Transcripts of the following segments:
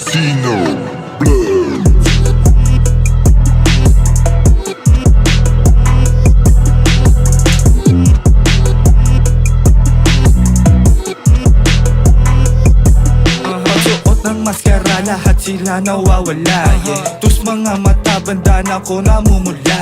Sino Blood. Pagsuot ng maskara, lahat sila nawawala, Tus mga mata, bandana ko namumula,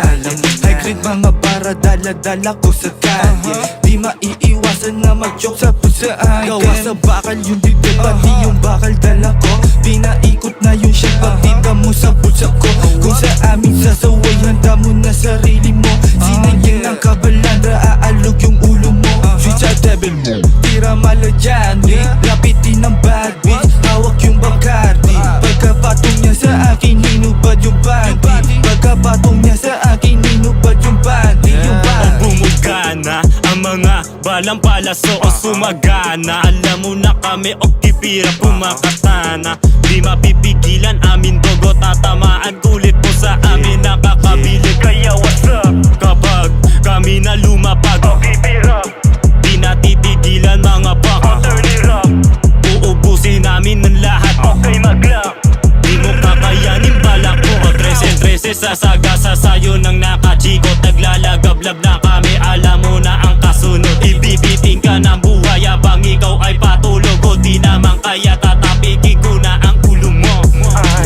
High grade mga para, dala-dala ko sa kalye. Di maiiwasan na mag-joke sa pusaan. Gawa sa bakal yung dito, pati yung bakal dala ko. Pinaikot na yung shit, pagdita mo sa bulsa ko. Kung sa amin sasaway, handa mo na sarili mo. Sinigyan ng kabalandra, aalog yung ulo mo. Sweet sa devil mo, tira mala dyan, lapitin ng bad bitch, hawak yung Bacardi. Pagkapatong niya sa akin, hinubad yung bandi. Pagkapatong niya sa akin, hinubad yung bandi. O bumugana ang mga balang palaso o sumagana. Alam mo na kami o kipira pumakatana. Di mapipigilan amin dogo, tatamaan kulit mo sa amin nakakabilib. Kaya what's up kapag kami na lumapag o kipira, di natitigilan mga baka. Turn it up, uubusin namin ng lahat. Okay mag-lock, di mo kakayanin balak mo. O 13-13 sasagasa sa'yo ng nakachiko. Taglalagablab na kami, alam mo na ang kasunod. Ibibiting ka ng buhay habang ikaw ay patulog. O di naman kaya tatapigin ko na ang ulo mo.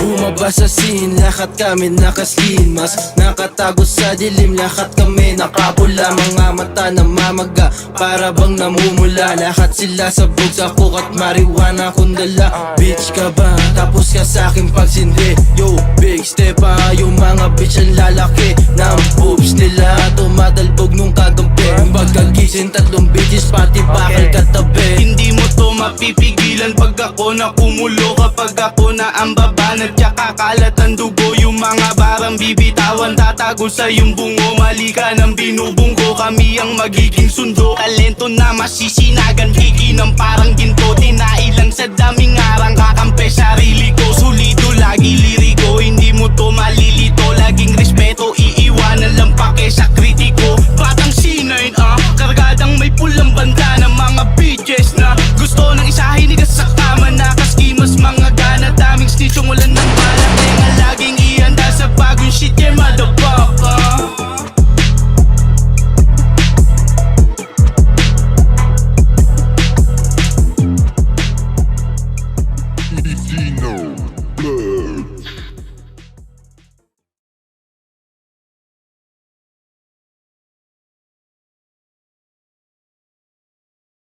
Bumaba sa scene, lahat kami nakaskin. Mas nakatago sa dilim, lahat kami nakapula. Mga mata na mamaga, para bang namumula. Lahat sila sabog sa coke at marijuana kung dala. Bitch ka ba? Tapos ka sa'kin pagsindi. Yo, big step pa, yung mga bitch ang lalaki ng boobs nila, tumadalbog nung kagampi. Pagkagising tatlong bitches, pati bakal katabi. Hindi mo to mapipigilan pag ako na kumulo. Kapag ako na ang baba, nagkakakalat ang dugo. Yung mga barang bibitawan, tatago sa yung bungo. Mali ka ng binubunggo, kami ang magiging sundo. Talento na masisinagan, higi ng parang ginto. Tinailan sa daming arang, kakampi sarili ko. Sulido lagi liriko, hindi mo to mali